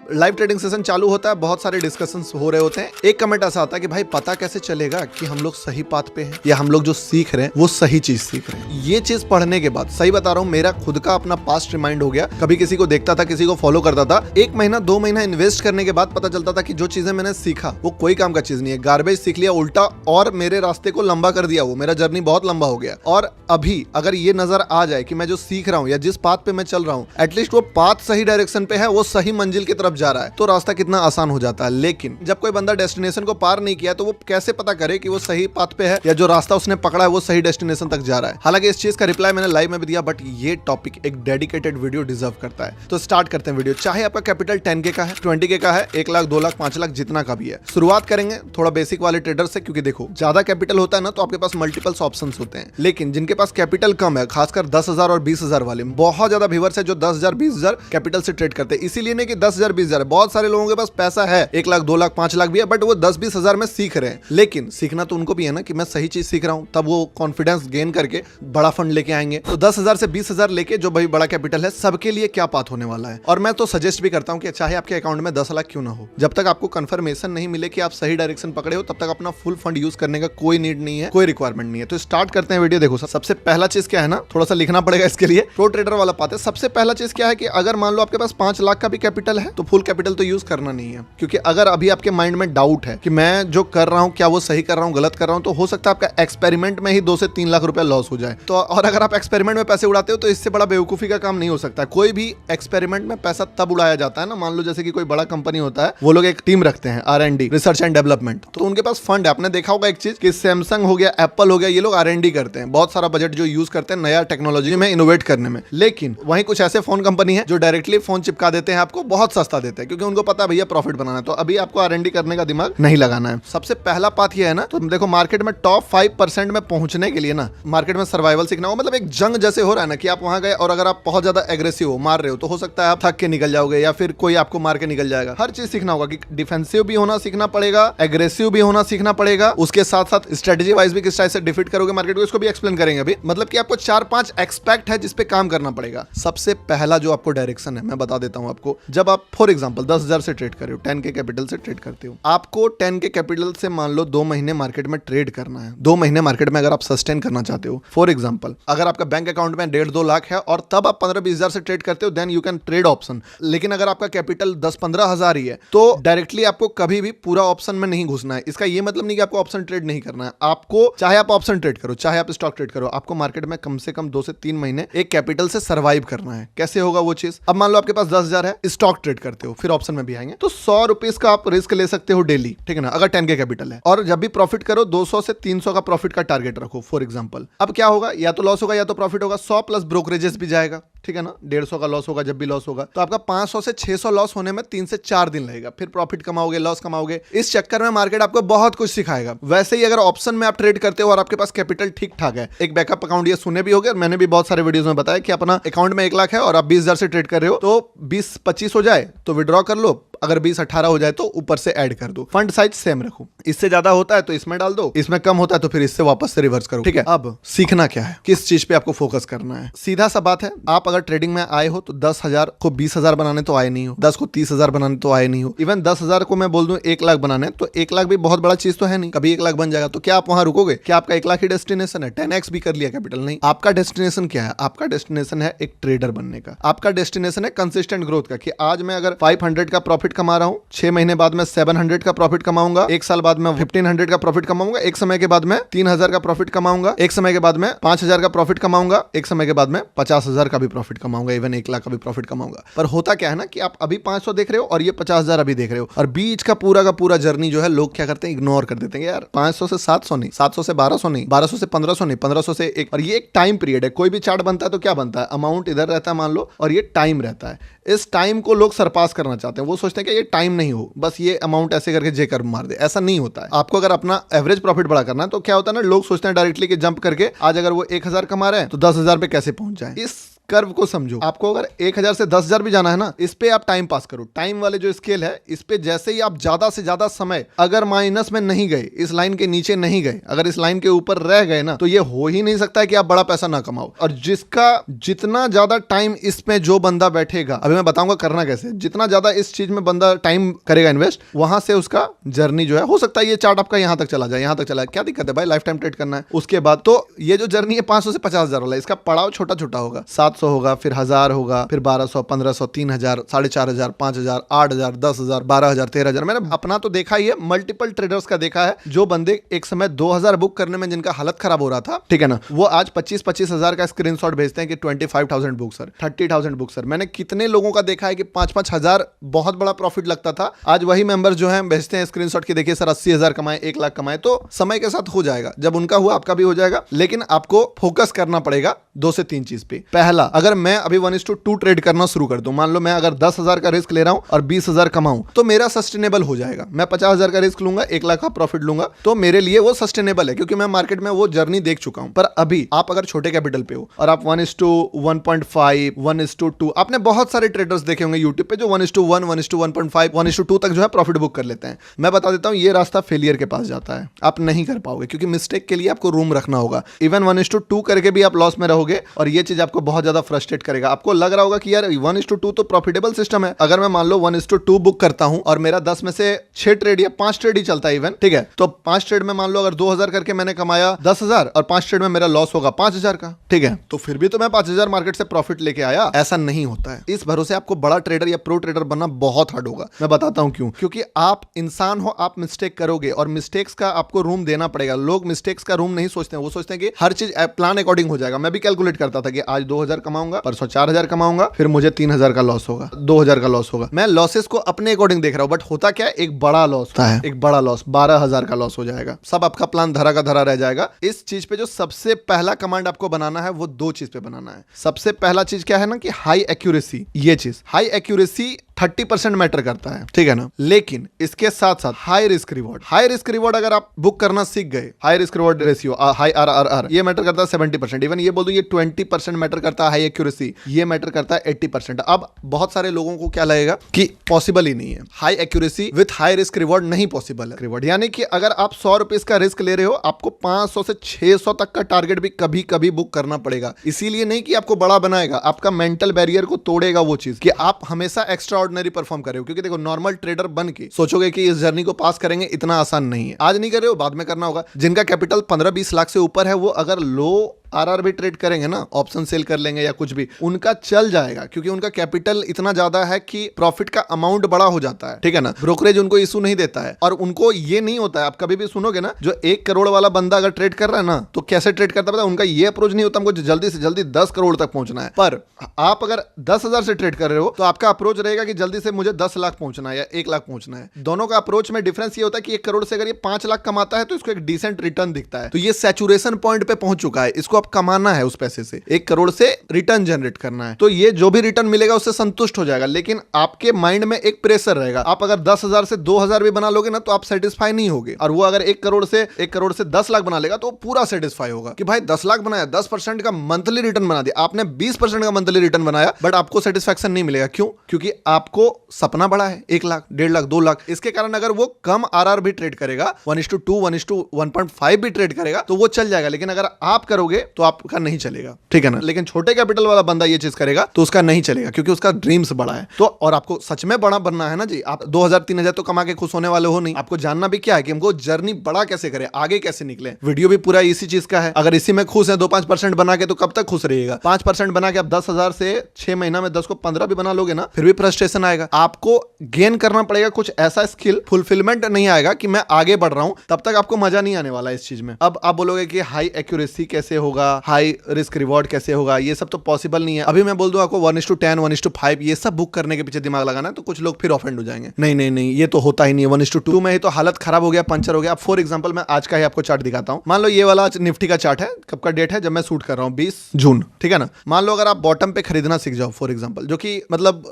Live trading session चालू होता है, बहुत सारे डिस्कशंस हो रहे होते हैं। एक कमेंट ऐसा आता है कि भाई पता कैसे चलेगा कि हम लोग सही पाथ पे हैं या हम लोग जो सीख रहे हैं वो सही चीज सीख रहे हैं। ये चीज पढ़ने के बाद सही बता रहा हूँ, मेरा खुद का अपना पास्ट रिमाइंड हो गया। कभी किसी को देखता था, किसी को फॉलो करता था, 1 महीना 2 महीना इन्वेस्ट करने के बाद पता चलता था कि जो चीजें मैंने सीखा वो कोई काम का चीज नहीं है, गार्बेज सीख लिया उल्टा, और मेरे रास्ते को लंबा कर दिया। वो मेरा जर्नी बहुत लंबा हो गया। और अभी अगर ये नजर आ जाए कि मैं जो सीख रहा हूँ या जिस पाथ पे मैं चल रहा हूँ एटलीस्ट वो पाथ सही डायरेक्शन पे है, वो सही मंजिल की तरफ जा रहा है, तो रास्ता कितना आसान हो जाता है। लेकिन जब कोई बंदा डेस्टिनेशन को पार नहीं किया तो वो कैसे पता करे कि वो सही पाथ पे है या जो रास्ता उसने पकड़ा है वो सही डेस्टिनेशन तक जा रहा है। हालांकि इस चीज का रिप्लाई मैंने लाइव में भी दिया, बट ये टॉपिक एक डेडिकेटेड वीडियो डिजर्व करता है। तो स्टार्ट करते हैं वीडियो। चाहे आपका कैपिटल 10K का है, 20K का है, 1 लाख 2 लाख 5 लाख जितना का भी है। शुरुआत करेंगे थोड़ा बेसिक वाले ट्रेडर से, क्योंकि देखो ज्यादा कैपिटल होता है ना तो आपके पास मल्टीपल्स ऑप्शंस होते हैं। लेकिन जिनके पास कैपिटल कम है, खासकर 10,000 और 20,000 वाले, बहुत ज्यादा व्यूअर्स है जो 10,000 20,000 कैपिटल से ट्रेड करते हैं। इसीलिए नहीं कि 10,000 20,000 है, बहुत सारे लोगों के पास पैसा है, 1 लाख 2 लाख 5 लाख भी है, बट वो 10-20 हजार में सीख रहे हैं। लेकिन सीखना तो उनको भी है ना कि मैं सही चीज सीख रहा हूं, तब वो कॉन्फिडेंस गेन करके बड़ा फंड लेके आएंगे। तो 10,000 से 20,000 लेके जो भाई बड़ा कैपिटल है, सबके लिए क्या पाथ होने वाला है। और मैं तो सजेस्ट भी करता हूं कि चाहे आपके अकाउंट में 10 लाख क्यों ना हो, जब तक आपको कंफर्मेशन नहीं मिले कि आप सही डायरेक्शन पकड़े हो, तब तक अपना फुल फंड यूज करने का कोई नीड नहीं है, कोई रिक्वायरमेंट नहीं है। तो स्टार्ट करते हैं वीडियो। देखो सबसे पहला चीज क्या है ना, थोड़ा सा लिखना पड़ेगा इसके लिए, प्रो ट्रेडर वाला पाथ है। सबसे पहला चीज क्या है कि अगर मान लो आपके पास 5 लाख का भी कैपिटल है तो फुल कैपिटल तो यूज करना नहीं है। क्योंकि अगर अभी आपके माइंड में डाउट है कि मैं जो कर रहा हूं क्या वो सही कर रहा हूं गलत कर रहा हूं, तो हो सकता है आपका एक्सपेरिमेंट में ही 2 से 3 लाख रुपया लॉस हो जाए। तो और अगर आप एक्सपेरिमेंट में पैसे उड़ाते हो तो इससे बड़ा बेवकूफी का काम नहीं हो सकता। कोई भी एक्सपेरिमेंट में पैसा तब उड़ाया जाता है ना, मान लो जैसे कि कोई बड़ा कंपनी होता है, वो लोग एक टीम रखते हैं R&D, रिसर्च एंड डेवलपमेंट, तो उनके पास फंड है। आपने देखा होगा एक चीज कि सैमसंग हो गया, एप्पल हो गया, ये लोग R&D करते हैं, बहुत सारा बजट जो यूज करते हैं नया टेक्नोलॉजी में इनोवेट करने में। लेकिन वहीं कुछ ऐसे फोन कंपनी है जो डायरेक्टली फोन चिपका देते हैं आपको, बहुत सस्ता देते हैं, क्योंकि उनको पता है भैया प्रॉफिट बनाना है। तो अभी आपको R&D करने का दिमाग नहीं लगाना है। सबसे पहला पाथ ये है ना, तो देखो मार्केट में टॉप 5% में पहुंचने के लिए ना, मार्केट में सर्वाइवल सीखना हो, मतलब एक जंग जैसे हो रहा है ना कि आप वहां गए और अगर आप बहुत ज्यादा एग्रेसिव हो, मार रहे हो, तो हो सकता है आप थक के निकल जाओगे या फिर कोई आपको मार के निकल जाएगा। हर चीज सीखना होगा कि डिफेंसिव भी होना सीखना पड़ेगा, एग्रेसिव भी होना सीखना पड़ेगा, उसके साथ साथ स्ट्रेटेजी वाइज भी किस टाइप से डिफीट करोगे मार्केट को, इसको भी एक्सप्लेन करेंगे अभी। मतलब कि आपको 4-5 एक्सपेक्ट है जिसपे काम करना पड़ेगा। सबसे पहला जो आपको डायरेक्शन है मैं बता देता हूं आपको। जब आप फॉर एग्जांपल 10,000 से ट्रेड कर रहे हो, 10K कैपिटल से ट्रेड करते हो, आपको 10K कैपिटल से मान लो 2 महीने मार्केट में ट्रेड करना है। 2 महीने मार्केट में अगर आप सस्टेन करना चाहते हो, फॉर एग्जांपल अगर आपका बैंक अकाउंट में 1.5-2 लाख है और तब आप 15-20 हजार से ट्रेड करते हो, then you can trade option. लेकिन अगर आपका कैपिटल 10-15 हजार ही है तो डायरेक्टली आपको कभी भी पूरा ऑप्शन में नहीं घुसना है। इसका ये मतलब नहीं कि आपको ऑप्शन ट्रेड नहीं करना है। आपको चाहे आप ऑप्शन ट्रेड करो, चाहे आप स्टॉक ट्रेड करो, आपको मार्केट में कम से कम 2 से 3 महीने एक कैपिटल से सर्वाइव करना है। कैसे होगा वो चीज? अब मान लो आपके पास 10,000 है, स्टॉक ट्रेड करते हो, फिर ऑप्शन में भी आएंगे, तो 100 रुपीज का आप रिस्क ले सकते हो डेली, ठीक है ना, अगर 10K कैपिटल है। और जब भी प्रॉफिट करो 200 से 300 का प्रॉफिट का टारगेट रखो फॉर एग्जांपल। अब क्या होगा, या तो लॉस होगा या तो प्रॉफिट होगा। 100 प्लस ब्रोकरेजेस भी जाएगा, ठीक है ना, 150 का लॉस होगा जब भी लॉस होगा, तो आपका 500 से 600 लॉस होने में 3 से 4 दिन लगेगा। फिर प्रॉफिट कमाओगे, लॉस कमाओगे। इस चक्कर में मार्केट आपको बहुत कुछ सिखाएगा। वैसे ही अगर ऑप्शन में आप ट्रेड करते हो और आपके पास कैपिटल ठीक ठाक है, एक बैकअप अकाउंट, ये सुने भी होगे, मैंने भी बहुत सारे वीडियोस में बताया कि अपना अकाउंट में 1 लाख है और आप 20,000 से ट्रेड कर रहे हो, तो 20-25 हो जाए तो विड्रॉ कर लो, अगर 20-18 हो जाए तो ऊपर से ऐड कर दो। फंड साइज सेम रखो, इससे ज्यादा होता है तो इसमें डाल दो, इसमें कम होता है तो फिर इससे वापस से रिवर्स करो, ठीक है। अब सीखना क्या है, किस चीज पे आपको फोकस करना है, सीधा सा बात है। आप अगर ट्रेडिंग में आए हो तो 10,000 को 20,000 बनाने तो आए नहीं हो, 10 को 30,000 बनाने तो आए नहीं हो, इवन 10,000 को मैं बोल दूं 1 लाख बनाने, तो 1 लाख भी बहुत बड़ा चीज तो है नहीं, कभी 1 लाख बन जाएगा तो क्या आप वहां रुकोगे? क्या आपका 1 लाख ही डेस्टिनेशन है? 10x भी कर लिया कैपिटल? नहीं। आपका डेस्टिनेशन क्या है? आपका डेस्टिनेशन है एक ट्रेडर बनने का। आपका डेस्टिनेशन है कंसिस्टेंट ग्रोथ का, कि आज मैं अगर 500 का प्रॉफिट कमा रहा हूं, 6 महीने बाद मैं 700 का प्रॉफिट कमाऊंगा, 1 साल बाद मैं 1500 का प्रॉफिट कमाऊंगा, एक समय के बाद मैं 3,000 का प्रॉफिट कमाऊंगा, एक समय के बाद मैं 5,000 का प्रॉफिट कमाऊंगा, एक समय के बाद मैं 50,000 का भी प्रॉफिट कमाऊंगा, इवन 1 लाख का भी प्रॉफिट कमाऊंगा। पर होता क्या है ना कि आप अभी 500 देख रहे हो और ये 50,000 अभी देख रहे हो, और बीच का पूरा जर्नी जो है लोग क्या करते हैं, इग्नोर कर देते हैं। यार 500 से 700 नहीं, 700 से 1200 नहीं, 1200 से 1500 नहीं, 1500 से 1, और ये एक टाइम पीरियड है। कोई भी चार्ट बनता है तो क्या बनता है, अमाउंट इधर रहता है मान लो, और ये टाइम रहता है। इस टाइम को लोग सरपास करना चाहते हैं। वो सोचते हैं कि ये टाइम नहीं हो, बस ये अमाउंट ऐसे करके जे कर मार दे। ऐसा नहीं होता है। आपको अगर अपना एवरेज प्रॉफिट बड़ा करना है तो क्या होता है ना, लोग सोचते हैं डायरेक्टली कि जंप करके आज अगर वो 1,000 कमा रहे हैं तो 10,000 पे कैसे पहुंच जाए। इस कर्व को समझो। आपको अगर 1000 से 10,000 भी जाना है ना, इस पे आप टाइम पास करो। टाइम वाले जो स्केल है, इस पे जैसे ही आप ज्यादा से ज्यादा समय अगर माइनस में नहीं गए, इस लाइन के नीचे नहीं गए, अगर इस लाइन के ऊपर रह गए ना, तो ये हो ही नहीं सकता है कि आप बड़ा पैसा ना कमाओ। और जिसका जितना ज्यादा टाइम इसमें जो बंदा बैठेगा, अभी मैं बताऊंगा करना कैसे, जितना ज्यादा इस चीज में बंदा टाइम करेगा इन्वेस्ट, वहां से उसका जर्नी जो है, हो सकता है ये चार्ट आपका यहां तक चला जाए, यहां तक चला जाए, क्या दिक्कत है भाई, लाइफ टाइम ट्रेड करना है। उसके बाद तो ये जो जर्नी है 500 से 50,000 वाला, इसका पड़ाव छोटा छोटा होगा, 700 होगा, फिर 1000 होगा, फिर 1200, 1500, 3000, 4500, 5000, 8000, 10,000, 12,000, 13,000। मैंने अपना तो देखा ही है, मल्टीपल ट्रेडर्स का देखा है, जो बंदे एक समय 2000 बुक करने में जिनका हालत खराब हो रहा था, ठीक है ना, वो आज 25,000 का स्क्रीनशॉट भेजते हैं कि 25,000 बुक सर, 30,000 बुक सर। मैंने कितने लोगों का देखा है कि 5,000 बहुत बड़ा प्रॉफिट लगता था, आज वही मेंबर जो है भेजते हैं स्क्रीनशॉट की, देखिए सर 80,000 कमाए, 1 लाख कमाए। तो समय के साथ हो जाएगा, जब उनका हुआ आपका भी हो जाएगा, लेकिन आपको फोकस करना पड़ेगा 2 से 3 चीज पे। पहला, अगर मैं अभी 1:2 ट्रेड करना शुरू कर दूं, मान लो मैं अगर 10,000 का रिस्क ले रहा हूं और 20,000 कमाऊं, तो मेरा सस्टेनेबल हो जाएगा। मैं 50,000 का रिस्क लूंगा, 1 लाख का प्रॉफिट लूंगा, तो मेरे लिए वो सस्टेनेबल है, क्योंकि मैं मार्केट में वो जर्नी देख चुका हूं। पर अभी आप अगर छोटे कैपिटल पे हो और आप 1:1.5, 1:2, आपने बहुत सारे ट्रेडर्स देखे होंगे यूट्यूब पे जो 1:1, 1:1.5, 1:2 तक जो है प्रॉफिट बुक कर लेते हैं। मैं बता देता हूं, ये रास्ता फेलियर के पास जाता है, आप नहीं कर पाओगे, क्योंकि मिस्टेक के लिए आपको रूम रखना होगा। इवन 1:2 करके भी आप लॉस में रहोगे, और ये चीज आपको बहुत ज्यादा फ्रस्ट्रेट करेगा। आपको लग रहा होगा कि यार 1:2 तो प्रॉफिटेबल सिस्टम है। अगर मैं मान लो 1:2 बुक करता हूं और मेरा 10 में से 6 ट्रेड या 5 ट्रेड ही चलता है इवन, ठीक है, तो 5 ट्रेड में मान लो अगर 2,000 करके मैंने कमाया 10,000 और 5 ट्रेड में मेरा लॉस होगा 5,000 का, ठीक है, तो फिर भी तो मैं 5,000 मार्केट से प्रॉफिट लेके आया। ऐसा नहीं होता है। इस भरोसे आपको बड़ा ट्रेडर या प्रो ट्रेडर बनना बहुत हार्ड होगा। मैं बताता हूं क्यों। क्योंकि आप इंसान हो, आप मिस्टेक करोगे, और मिस्टेक्स का आपको रूम देना पड़ेगा। लोग मिस्टेक्स का रूम नहीं सोचते हैं, वो सोचते हैं कि हर चीज प्लान अकॉर्डिंग हो जाएगा। मैं भी कैलकुलेट करता था कि आज 2,000 कमाऊंगा, परसों 4,000 कमाऊंगा, फिर मुझे 3,000 का लॉस होगा, 2,000 का लॉस होगा। मैं लॉसेस को अपने अकॉर्डिंग देख रहा हूं, बट होता क्या है, एक बड़ा लॉस होता है, एक बड़ा लॉस 12,000 का लॉस हो जाएगा। सब आपका प्लान धरा का धरा रह जाएगा। इस चीज पे जो सबसे पहला कमांड आपको बनाना है, वो 2 चीज पे बनाना है। सबसे पहला चीज क्या है ना, कि हाई एक्यूरेसी। ये चीज हाई एक्यूरेसी 30% मैटर करता है, ठीक है ना, लेकिन इसके साथ साथ high risk reward. High risk reward अगर आप बुक करना सीख गए, high risk reward ratio, high RRR, ये मैटर करता है 70%। इवन ये बोल दूं, ये 20% मैटर करता है। हाई एक्यूरेसी ये मैटर करता है 80%। अब बहुत सारे लोगों को क्या लगेगा कि पॉसिबल ही नहीं है, high accuracy with high risk reward नहीं पॉसिबल है। रिवॉर्ड यानी कि अगर आप 100 रुपीज का रिस्क ले रहे हो, आपको 500 से 600 तक का टारगेट भी कभी कभी बुक करना पड़ेगा। इसीलिए नहीं कि आपको बड़ा बनाएगा, आपका मेंटल बैरियर को तोड़ेगा वो चीज कि आप हमेशा एक्स्ट्रा ऑर्डिनरी परफॉर्म कर रहे हो। क्योंकि देखो, नॉर्मल ट्रेडर बन के सोचोगे कि इस जर्नी को पास करेंगे, इतना आसान नहीं है। आज नहीं कर रहे हो, बाद में करना होगा। जिनका कैपिटल 15-20 लाख से ऊपर है, वो अगर लो आरआर भी ट्रेड करेंगे ना, ऑप्शन सेल कर लेंगे या कुछ भी, उनका चल जाएगा, क्योंकि उनका कैपिटल इतना ज्यादा है कि प्रॉफिट का अमाउंट बड़ा हो जाता है, ठीक है ना। ब्रोकरेज उनको इशू नहीं देता है, और उनको ये नहीं होता है। आप कभी भी सुनोगे ना, जो 1 करोड़ वाला बंदा अगर ट्रेड कर रहा है ना, तो कैसे ट्रेड करता है पता है? उनका ये अप्रोच नहीं होता हमको जल्दी से जल्दी 10 करोड़ तक पहुंचना है। पर आप अगर 10,000 से ट्रेड कर रहे हो, तो आपका अप्रोच रहेगा कि जल्दी से मुझे 10 लाख पहुंचना है या 1 लाख पहुंचना है। दोनों का अप्रोच में डिफरेंस ये होता है कि 1 करोड़ से अगर ये 5 लाख कमाता है, तो इसको एक डिसेंट रिटर्न दिखता है। तो ये सैचुरेशन पॉइंट पे पहुंच चुका है, इसको अब कमाना है उस पैसे से। 1 करोड़ से रिटर्न जनरेट करना है, तो ये जो भी रिटर्न मिलेगा उससे संतुष्ट हो जाएगा। लेकिन आपके माइंड में एक प्रेशर रहेगा। आप अगर 10,000 से 2,000 भी बना लोगे ना, तो आप सेटिस्फाई नहीं होगे। और वो अगर 1 करोड़ से 10 लाख बना लेगा, तो पूरा सेटिस्फाई होगा कि भाई 10 लाख बनाया, 10% का मंथली रिटर्न बना दिया। आपने 20% का मंथली रिटर्न बनाया, बट आपको सेटिस्फैक्शन नहीं मिलेगा। क्यों? क्योंकि आपको सपना बड़ा है, 1 लाख, 1.5 लाख, 2 लाख। इसके कारण अगर वो कम आरआर भी ट्रेड करेगा, 1:2, 1:1.5 भी ट्रेड करेगा, तो वो चल जाएगा। लेकिन अगर आप करोगे तो आपका नहीं चलेगा, ठीक है ना। लेकिन छोटे कैपिटल वाला बंदा ये चीज करेगा तो उसका नहीं चलेगा, क्योंकि उसका ड्रीम्स बड़ा है। तो और आपको सच में बड़ा बनना है ना जी। आप 2,000-3,000 तो कमा के खुश होने वाले हो नहीं। आपको जानना भी क्या है कि हमको जर्नी बड़ा कैसे करें, आगे कैसे निकले। वीडियो भी पूरा इसी चीज का है। अगर इसी में खुश है 2-5% बना के, तो कब तक खुश रहिएगा। 5% बना के आप 10,000 से 6 महीना में 10 को 15 भी बना लोगे ना, फिर भी फ्रस्ट्रेशन आएगा। आपको गेन करना पड़ेगा कुछ ऐसा स्किल, फुलफिलमेंट नहीं आएगा कि मैं आगे बढ़ रहा हूं, तब तक आपको मजा नहीं आने वाला इस चीज में। अब आप बोलोगे कि हाई एक्यूरेसी कैसे होगा, हाई रिस्क रिवॉर्ड कैसे होगा, ये सब तो पॉसिबल नहीं है। अभी मैं बोल दूं आपको 1:10, 1:5 ये सब बुक करने के पीछे दिमाग लगाना है, तो कुछ लोग फिर ऑफेंड हो जाएंगे। नहीं, ये तो होता ही नहीं है। 1:2 में ही तो हालत खराब हो गया, पंचर हो गया। फॉर एग्जांपल मैं आज का ही आपको चार्ट दिखाता हूं। मान लो ये वाला निफ्टी का चार्ट है, कब का डेट है, जब मैं शूट कर रहा हूं 20 जून, ठीक है ना। मान लो अगर आप बॉटम पे खरीदना सीख जाओ फॉर एग्जांपल, जो कि मतलब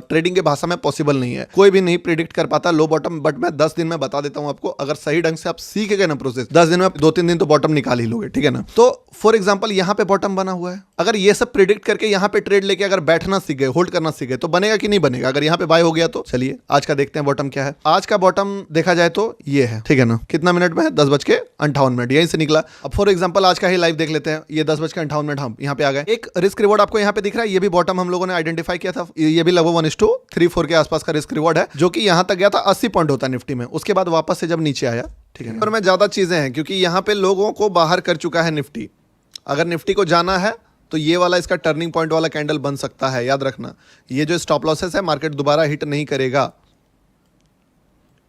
ट्रेडिंग के भाषा में पॉसिबल नहीं है, कोई भी नहीं प्रिडिक्ट कर पाता लो बॉटम, बट मैं 10 दिन में बता देता हूं आपको। अगर सही ढंग से आप सीख गए ना प्रोसेस, 10 दिन में 2-3 दिन तो बॉटम निकाल ही लोगे, ठीक है ना। तो फॉर एग्जांपल यहाँ पे बॉटम बना हुआ है, अगर ये सब प्रिडिक्ट करके यहाँ पे ट्रेड लेके अगर बैठना सीख गए, होल्ड करना सीख गए, तो बनेगा कि नहीं बनेगा? अगर यहाँ पे बाय हो गया तो चलिए आज का देखते हैं बॉटम क्या है। आज का बॉटम देखा जाए तो ये है, ठीक है ना? कितना मिनट में है? 10:58, यहीं से निकला। अब फॉर एग्जांपल आज का ही लाइव देख लेते हैं। ये 10:58 हम यहाँ पे आ गए। एक रिस्क रिवॉर्ड आपको यहाँ पे दिख रहा है, ये भी बॉटम हम लोगों ने आइडेंटिफाई किया था। ये भी लगभग 1:34 के आसपास का रिस्क रिवॉर्ड है, जो कि यहाँ तक गया था 80 पॉइंट होता निफ्टी में, उसके बाद वापस से जब नीचे आया, ठीक है। और में ज्यादा चीजें हैं क्योंकि यहाँ पे लोगों को बाहर कर चुका है निफ्टी। अगर निफ्टी को जाना है तो ये वाला इसका टर्निंग पॉइंट वाला कैंडल बन सकता है, याद रखना। ये जो स्टॉप लॉसेस है मार्केट दोबारा हिट नहीं करेगा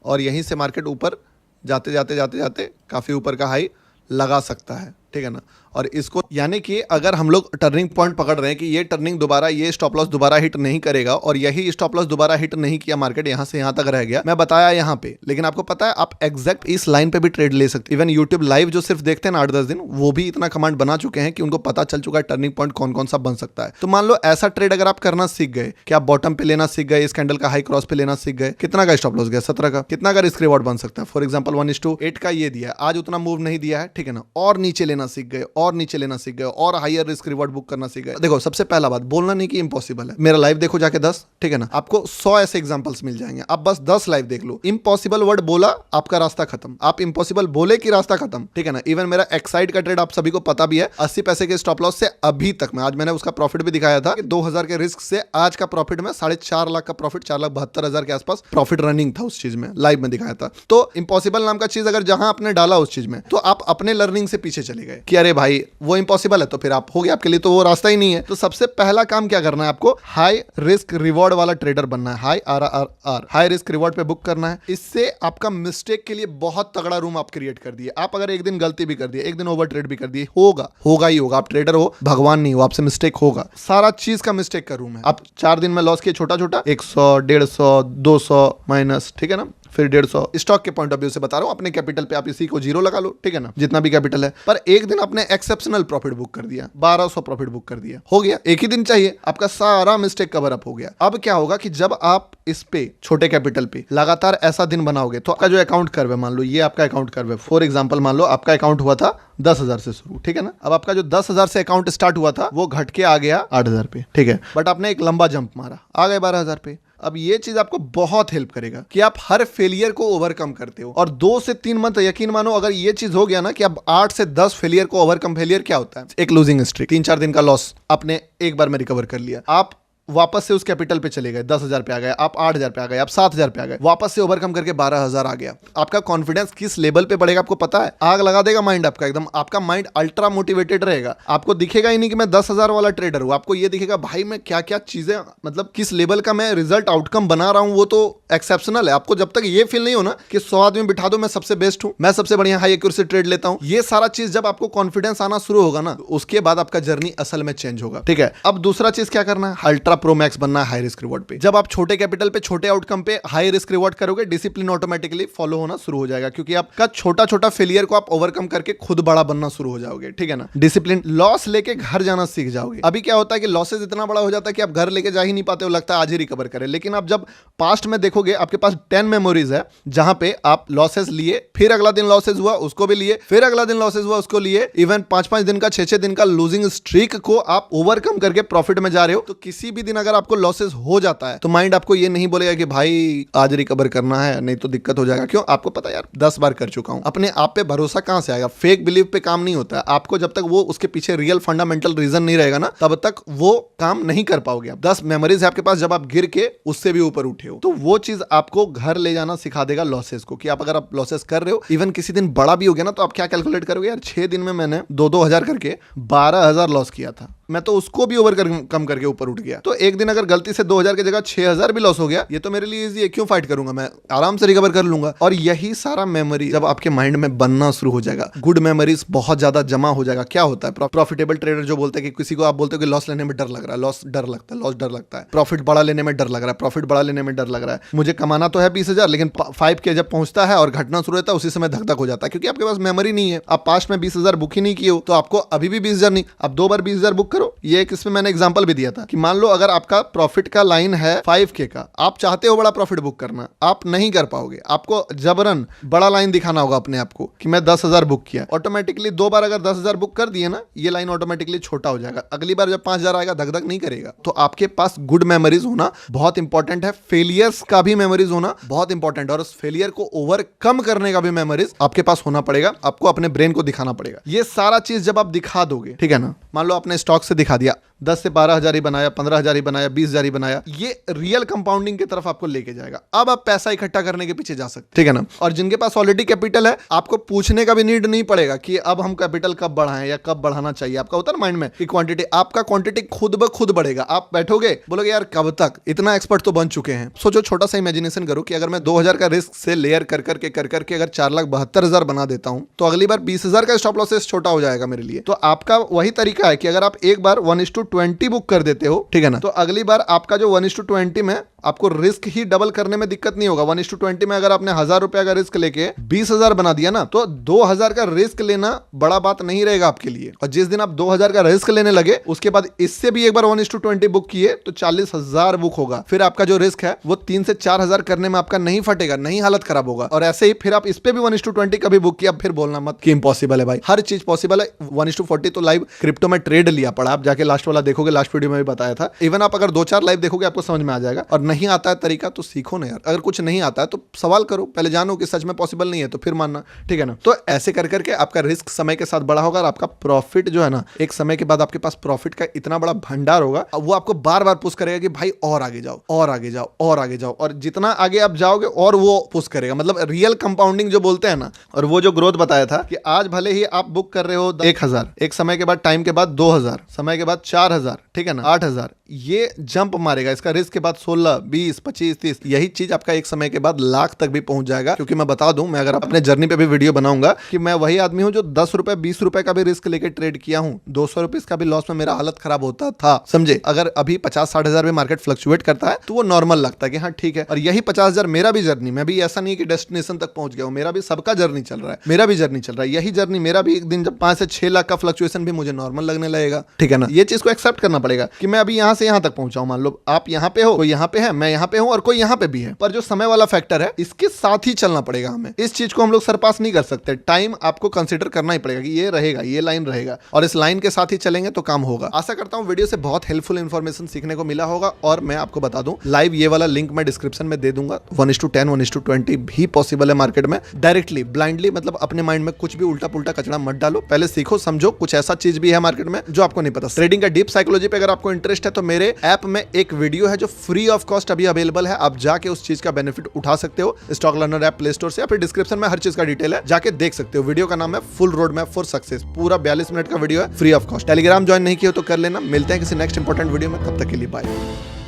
और यहीं से मार्केट ऊपर जाते जाते जाते जाते काफी ऊपर का हाई लगा सकता है, ठीक है ना? और इसको यानी कि अगर हम लोग टर्निंग पॉइंट पकड़ रहे हैं कि ये टर्निंग दोबारा, ये स्टॉप लॉस दोबारा हिट नहीं करेगा और यही स्टॉप लॉस दोबारा हिट नहीं किया, मार्केट यहां से यहां तक रह गया, मैं बताया यहां पे। लेकिन आपको पता है आप एग्जैक्ट इस लाइन पे भी ट्रेड ले सकते। इवन यूट्यूब लाइव जो सिर्फ देखते हैं ना 8-10 दिन, वो भी इतना कमांड बना चुके हैं कि उनको पता चल चुका है टर्निंग पॉइंट कौन कौन सा बन सकता है। तो मान लो ऐसा ट्रेड अगर आप करना सीख गए कि आप बॉटम पे लेना सीख गए, इस कैंडल का हाई क्रॉस पे लेना सीख गए, कितना का स्टॉप लॉस गया? 17 का। कितना का रिस्क रिवॉर्ड बन सकता है? फॉर एग्जाम्पल 1:8 का ये दिया, आज उतना मूव नहीं दिया है, ठीक है ना? और नीचे लेना सीख गए, और नीचे लेना सीख गए, और हायर रिस्क रिवॉर्ड बुक करना सीख गए। देखो सबसे पहला बात, बोलना नहीं कि इम्पॉसिबल है। मेरा लाइव देखो जाके 10, ठीक है ना? आपको 100 ऐसे एग्जांपल्स मिल जाएंगे, आप बस 10 लाइव देख लो। इम्पॉसिबल वर्ड बोला, आपका रास्ता खत्म। आप इम्पॉसिबल बोले कि रास्ता खत्म, ठीक है ना? इवन मेरा एक्साइड का ट्रेड आप सभी को पता भी है, 80 पैसे के स्टॉप लॉस से अभी तक मैं, आज मैंने उसका प्रॉफिट भी दिखाया था कि 2000 के रिस्क से आज का प्रॉफिट में 4.5 लाख का प्रॉफिट, 4,72,000 के आसपास प्रॉफिट रनिंग था उस चीज में, लाइव में दिखाया था। तो इम्पॉसिबल नाम का चीज अगर जहां आपने डाला उस चीज में, तो आप अपने लर्निंग से पीछे चले गए कि अरे भाई वो इम्पॉसिबल है, तो फिर आप हो गया, आपके लिए तो वो रास्ता ही नहीं है। तो सबसे पहला काम क्या करना है आपको? हाई रिस्क रिवॉर्ड वाला ट्रेडर बनना है। High RRR, high risk reward पे बुक करना है। इससे आपका मिस्टेक के लिए बहुत तगड़ा रूम आप क्रिएट कर दिए। आप अगर एक दिन गलती भी कर दिए, एक दिन ओवर ट्रेड भी कर दिए, होगा ही होगा। आप ट्रेडर हो, भगवान नहीं हो, आपसे मिस्टेक होगा। सारा चीज का मिस्टेक का रूम है। आप 4 दिन में लॉस किए छोटा छोटा, 100, 150, 200 माइनस, ठीक है ना? फिर 150। स्टॉक के पॉइंट ऑफ व्यू से बता रहा हूं, अपने कैपिटल पे आप इसी को 0 लगा लो, ठीक है ना? जितना भी कैपिटल है। पर एक दिन आपने एक्सेप्शनल प्रॉफिट बुक कर दिया, 1200 प्रॉफिट बुक कर दिया, हो गया। एक ही दिन चाहिए, आपका सारा मिस्टेक कवर अप हो गया। अब क्या होगा कि जब आप इस पे छोटे कैपिटल पे लगातार ऐसा दिन बनाओगे, तो आपका जो अकाउंट कर्व है, मान लो ये आपका अकाउंट कर्व है। फॉर एग्जाम्पल मान लो आपका अकाउंट हुआ था 10,000 से शुरू, ठीक है ना? अब आपका जो 10,000 से अकाउंट स्टार्ट हुआ था वो घट के आ गया 8,000 पे, ठीक है? बट आपने एक लंबा जंप मारा, आ गए 12,000 पे। अब ये चीज आपको बहुत हेल्प करेगा कि आप हर फेलियर को ओवरकम करते हो। और 2 से 3 मंथ यकीन मानो, अगर ये चीज हो गया ना कि अब 8 से 10 फेलियर को ओवरकम, फेलियर क्या होता है? एक लूजिंग स्ट्रीक, 3-4 दिन का लॉस आपने एक बार में रिकवर कर लिया, आप वापस से उस कैपिटल पे चले गए, 10,000 पे आ गए, आप 8,000 पे आ गए, आप 7,000 पे आ गए, वापस से ओवरकम करके 12,000 आ गया। आपका कॉन्फिडेंस किस लेवल पे बढ़ेगा आपको पता है? आग लगा देगा माइंड आपका एकदम। आपका माइंड अल्ट्रा मोटिवेटेड रहेगा। आपको दिखेगा ही नहीं कि मैं 10,000 वाला ट्रेडर हूं, आपको ये दिखेगा भाई मैं क्या क्या चीजें, मतलब किस लेवल का मैं रिजल्ट आउटकम बना रहा हूं, वो तो एक्सेप्शनल है। आपको जब तक ये फील नहीं हो ना कि 100 आदमी बिठा दो, मैं सबसे बेस्ट हूं, मैं सबसे बढ़िया हाई एक्यूरेसी ट्रेड लेता हूं, ये सारा चीज जब आपको कॉन्फिडेंस आना शुरू होगा ना, उसके बाद आपका जर्नी असल में चेंज होगा, ठीक है? अब दूसरा चीज क्या करना है? अल्ट्रा प्रो मैक्स बनना है हाई रिस्क रिवॉर्ड पे। जब आप छोटे कैपिटल पे छोटे आउटकम पे हाई रिस्क रिवॉर्ड करोगे, डिसिप्लिन ऑटोमेटिकली फॉलो होना शुरू हो जाएगा, क्योंकि आपका छोटा छोटा फेलियर को आप ओवरकम करके खुद बड़ा बनना शुरू हो जाओगे, ठीक है ना? डिसिप्लिन, लॉस लेके घर जाना सीख जाओगे। अभी क्या होता है कि लॉसेस इतना बड़ा हो जाता है कि आप घर लेके जा ही नहीं पाते हो, लगता है आज ही रिकवर करें। लेकिन आप जब पास्ट में देखोगे, आपके पास 10 मेमोरीज है जहां पे आप लॉसेस लिए, फिर अगला दिन लॉसेस हुआ उसको भी लिए, फिर अगला दिन लॉसेस हुआ उसको लिए, इवन 5-5 दिन का 6-6 दिन का लूजिंग स्ट्रीक को आप ओवरकम करके प्रॉफिट में जा रहे हो। तो किसी भी दिन अगर आपको लॉसेस हो जाता है तो माइंड आपको ये नहीं बोलेगा कि भाई आज रिकवर करना है, नहीं तो दिक्कत हो जाएगा। क्यों? आपको पता है यार 10 बार कर चुका हूं। अपने आप पे भरोसा कहां से आएगा? फेक बिलीव पे काम नहीं होता है। आपको जब तक वो उसके पीछे रियल फंडामेंटल रीजन नहीं रहेगा ना, तब तक वो काम नहीं कर पाओगे। 10 मेमोरीज है आपके पास, जब आप गिर के उससे भी ऊपर उठे हो, तो वो चीज आपको घर ले जाना सिखा देगा लॉसेस को, कि आप अगर आप लॉसेस कर रहे हो, इवन किसी दिन बड़ा भी हो गया ना, तो आप क्या कैलकुलेट करोगे? यार 6 दिन में मैंने 2-2 हजार करके 12,000 लॉस किया था, मैं तो उसको भी ओवर कम करके ऊपर उठ गया। तो एक दिन अगर गलती से 2,000 की जगह 6,000 भी लॉस हो गया, ये तो मेरे लिए इजी है, क्यों फाइट करूंगा, मैं आराम से रिकवर कर लूंगा। और यही सारा मेमोरी जब आपके माइंड में बनना शुरू हो जाएगा, गुड मेमोरीज बहुत ज्यादा जमा हो जाएगा। क्या होता है प्रॉफिटेबल ट्रेडर जो बोलते हैं कि किसी को आप बोलते हो कि लॉस लेने में डर लग रहा है, लॉस डर लगता है, लॉस डर लगता है, प्रॉफिट बड़ा लेने में डर लग रहा है, प्रॉफिट बड़ा लेने में डर लग रहा है, मुझे कमाना तो है 20,000, लेकिन 5 के जब पहुंचता है और घटना शुरू होता है, उसी समय धक धक हो जाता है, क्योंकि आपके पास मेमोरी नहीं है। आप पास्ट में 20,000 बुक ही नहीं किए हो, तो आपको अभी भी 20,000 नहीं, आप 2 बार 20,000 बुक करो, ये एक इसमें मैंने एग्जांपल भी दिया था कि मान लो अगर आपका प्रॉफिट का लाइन है 5K का, आप चाहते हो बड़ा प्रॉफिट बुक करना, आप नहीं कर पाओगे, आपको जबरन बड़ा लाइन दिखाना होगा अपने आप को कि मैं 10,000 बुक किया। ऑटोमेटिकली 2 बार अगर 10,000 बुक कर दिए ना, ये लाइन ऑटोमेटिकली छोटा हो जाएगा। अगली बार जब 5,000 आएगा धक धक नहीं करेगा। तो आपके पास गुड मेमोरीज होना बहुत इंपॉर्टेंट है, फेलियर्स का भी मेमोरीज होना बहुत इंपॉर्टेंट है, और उस फेलियर को ओवरकम करने का भी मेमोरीज आपके पास होना पड़ेगा। आपको अपने ब्रेन को दिखाना पड़ेगा। ये सारा चीज जब आप दिखा दोगे, ठीक है ना, मान लो आपने स्टॉक से दिखा दिया 10 से 12,000 ही बनाया, 15,000 ही बनाया, 20,000 ही बनाया, ये रियल कंपाउंडिंग की तरफ आपको लेके जाएगा। अब आप पैसा इकट्ठा करने के पीछे जा सकते, ठीक है ना। और जिनके पास ऑलरेडी कैपिटल है, आपको पूछने का भी नीड नहीं पड़ेगा कि अब हम कैपिटल कब बढ़ाएं या कब बढ़ाना चाहिए। आपका होता है ना माइंड में कि क्वांटिटी, आपका क्वांटिटी खुद ब खुद बढ़ेगा। आप बैठोगे बोलोगे यार कब तक, इतना एक्सपर्ट तो बन चुके हैं। सोचो, छोटा सा इमेजिनेशन करो कि अगर मैं 2,000 का रिस्क से लेयर कर करके अगर 4,72,000 बना देता हूं, तो अगली बार 20,000 का स्टॉप लॉसेस छोटा हो जाएगा मेरे लिए। तो आपका वही तरीका है कि अगर आप एक बार 1:20 बुक कर देते हो, ठीक है ना, तो अगली बार आपका जो 1:20 में आपको रिस्क ही डबल करने में दिक्कत नहीं होगा। 1:20 में अगर आपने 1,000 रुपया का रिस्क लेके 20,000 बना दिया ना, तो 2,000 का रिस्क लेना बड़ा बात नहीं रहेगा आपके लिए। और जिस दिन आप 2,000 का रिस्क लेने लगे, उसके बाद इससे भी एक बार 1:20 बुक किए तो 40,000 बुक होगा। फिर आपका जो रिस्क है वो 3 से 4,000 करने में आपका नहीं फटेगा, नहीं हालत खराब होगा। और ऐसे ही फिर आप इस पे भी 1:20 का भी बुक किया, फिर बोलना मत कि इम्पॉसिबल है भाई, हर चीज पॉसिबल है। 1:40 तो लाइव क्रिप्टो में ट्रेड लिया पड़ा, आप जाके लास्ट वाला देखोगे, लास्ट वीडियो में भी बताया था। इवन आप अगर 2-4 लाइव देखोगे आपको समझ में आ जाएगा। और नहीं आता है तरीका तो सीखो ना यार। अगर कुछ नहीं आता है तो सवाल करो, पहले जानो कि सच में पॉसिबल नहीं है तो फिर मानना, ठीक है ना। तो ऐसे कर करके आपका रिस्क समय के साथ बड़ा होगा और आपका प्रॉफिट जो है ना, एक समय के बाद आपके पास प्रॉफिट का इतना बड़ा भंडार होगा, वो आपको बार बार पुश करेगा कि भाई और आगे जाओ, और आगे जाओ, और आगे जाओ। और जितना आगे आप जाओगे और वो पुश करेगा, मतलब रियल कंपाउंडिंग जो बोलते हैं ना। और वो जो ग्रोथ बताया था कि आज भले ही आप बुक कर रहे हो 1,000, एक समय के बाद, टाइम के बाद 2,000, समय के बाद 4,000, ठीक है ना, 8,000, ये जंप मारेगा। इसका रिस्क के बाद 16, 20, 25, 30, यही चीज आपका एक समय के बाद लाख तक भी पहुंच जाएगा। क्योंकि मैं बता दूं, मैं अगर अपने जर्नी पे भी वीडियो बनाऊंगा कि मैं वही आदमी हूं जो 10 रुपए 20 रुपए का भी रिस्क लेके ट्रेड किया हूं, 200 रुपए का भी लॉस में मेरा हालत खराब होता था, समझे। अगर अभी 50-60,000 में मार्केट फ्लक्चुएट करता है तो वो नॉर्मल लगता है कि हाँ ठीक है। और यही 50,000 मेरा भी जर्नी, मैं भी ऐसा नहीं है कि डेस्टिनेशन तक पहुंच गया हूं, मेरा भी सबका जर्नी चल रहा है, मेरा भी जर्नी चल रहा है। यही जर्नी मेरा भी, एक दिन जब 5 से 6 लाख का फ्लक्चुएशन भी मुझे नॉर्मल लगने लगेगा, ठीक है ना। ये चीज को एक्सेप्ट करना पड़ेगा कि मैं अभी यहां से यहां तक पहुंचा हूं। मान लो आप यहां पे हो, कोई यहां पे है, मैं यहां पे हूं और कोई यहां पे भी है, पर जो समय वाला फैक्टर है इसके साथ ही चलना पड़ेगा हमें। इस चीज को हम लोग सरपास नहीं कर सकते। टाइम आपको कंसीडर करना ही पड़ेगा कि ये रहेगा, ये लाइन रहेगा, और इस लाइन के साथ ही चलेंगे तो काम होगा। आशा करता हूं वीडियो से बहुत हेल्पफुल इंफॉर्मेशन सीखने को मिला होगा। और मैं आपको बता दूं, लाइव ये वाला लिंक मैं डिस्क्रिप्शन में दे दूंगा। 1:10, 1:20 भी पॉसिबल है मार्केट में। डायरेक्टली ब्लाइंडली, मतलब अपने माइंड में कुछ भी उल्टा पुल्टा कचड़ा मत डालो, पहले सीखो समझो। कुछ ऐसा चीज भी है मार्केट में जो आपको नहीं पता। ट्रेडिंग का डीप साइकोलॉजी पे अगर आपको इंटरेस्ट है तो मेरे ऐप में एक वीडियो है जो फ्री ऑफ कॉस्ट अभी अवेलेबल है। आप जाके उस चीज का बेनिफिट उठा सकते हो, stock learner app play store से, या फिर डिस्क्रिप्शन में हर चीज का डिटेल है, जाके देख सकते हो। वीडियो का नाम है full road map for success. पूरा 42 मिनट का वीडियो है, free of cost. Telegram join नहीं किया तो कर लेना। मिलते हैं किसी नेक्स्ट इंपॉर्टेंट वीडियो में, तब तक के लिए बाय।